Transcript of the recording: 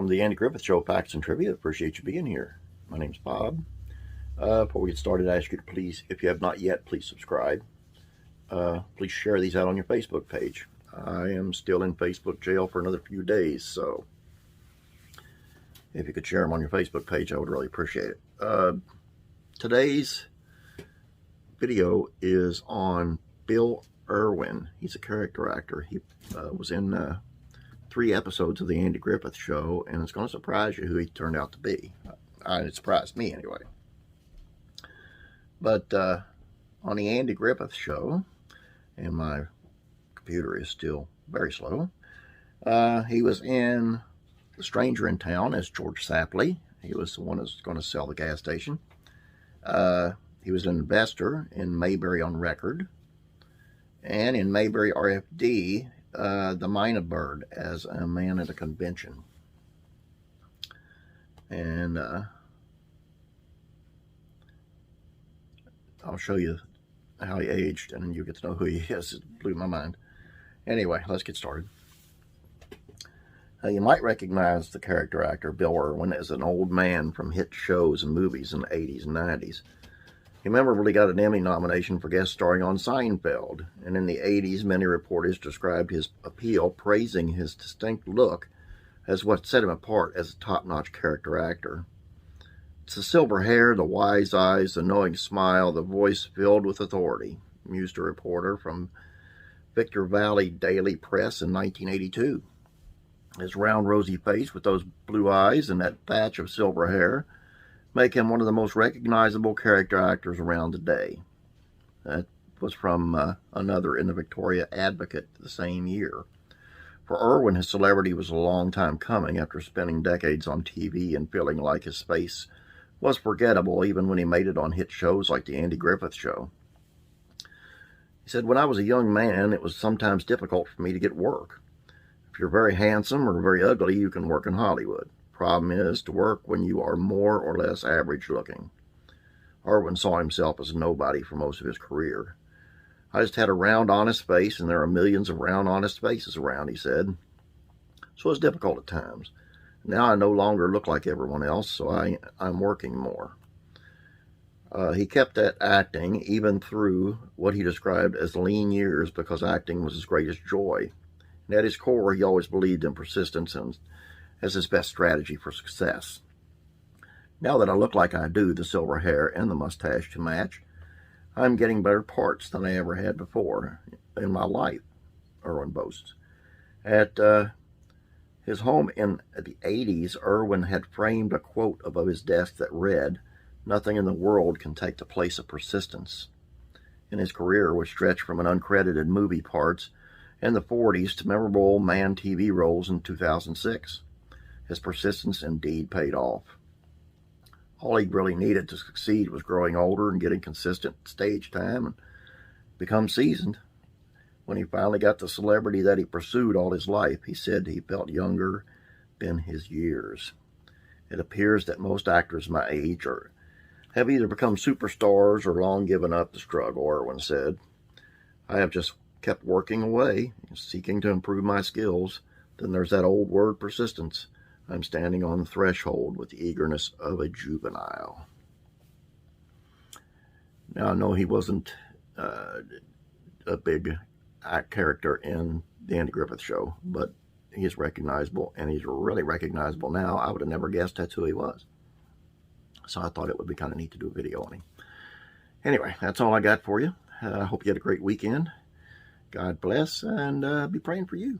Welcome to the Andy Griffith Show, Facts and Trivia. Appreciate you being here. My name's Bob. Before we get started, I ask you to please, if you have not yet, please subscribe. Please share these out on your Facebook page. I am still in Facebook jail for another few days, so if you could share them on your Facebook page, I would really appreciate it. Today's video is on Bill Irwin. He's a character actor. He was in 3 episodes of the Andy Griffith Show, and it's going to surprise you who he turned out to be. It surprised me anyway. But on the Andy Griffith Show, and my computer is still very slow, he was in The Stranger in Town as George Sapley. He was the one who's going to sell the gas station. He was an investor in Mayberry on Record, and in Mayberry RFD, the Mina Bird as a man at a convention. And I'll show you how he aged, and you get to know who he is. It blew my mind. Anyway, let's get started. You might recognize the character actor Bill Irwin as an old man from hit shows and movies in the 80s and 90s. He memorably got an Emmy nomination for guest starring on Seinfeld, and in the 80s, many reporters described his appeal, praising his distinct look as what set him apart as a top-notch character actor. It's the silver hair, the wise eyes, the knowing smile, the voice filled with authority, mused a reporter from Victor Valley Daily Press in 1982. His round, rosy face with those blue eyes and that patch of silver hair make him one of the most recognizable character actors around today. That was from another in the Victoria Advocate the same year. For Irwin, his celebrity was a long time coming after spending decades on TV and feeling like his face was forgettable even when he made it on hit shows like the Andy Griffith Show. He said, "When I was a young man, it was sometimes difficult for me to get work. If you're very handsome or very ugly, you can work in Hollywood. Problem is to work when you are more or less average looking." Irwin saw himself as a nobody for most of his career. "I just had a round, honest face, and there are millions of round, honest faces around," he said. "So it's difficult at times. Now I no longer look like everyone else, so I'm working more." He kept at acting even through what he described as lean years because acting was his greatest joy. And at his core, he always believed in persistence and as his best strategy for success. "Now that I look like I do, the silver hair and the mustache to match, I'm getting better parts than I ever had before in my life," Irwin boasts. At his home in the 80s, Irwin had framed a quote above his desk that read, "Nothing in the world can take the place of persistence." In his career, which stretched from an uncredited movie parts in the 40s to memorable old man TV roles in 2006. His persistence indeed paid off. All he really needed to succeed was growing older and getting consistent stage time and become seasoned. When he finally got the celebrity that he pursued all his life, he said he felt younger than his years. "It appears that most actors my age have either become superstars or long given up the struggle," Irwin said. "I have just kept working away, seeking to improve my skills. Then there's that old word, persistence. I'm standing on the threshold with the eagerness of a juvenile." Now, I know he wasn't a big character in the Andy Griffith Show, but he's recognizable, and he's really recognizable now. I would have never guessed that's who he was. So I thought it would be kind of neat to do a video on him. Anyway, that's all I got for you. I hope you had a great weekend. God bless, and be praying for you.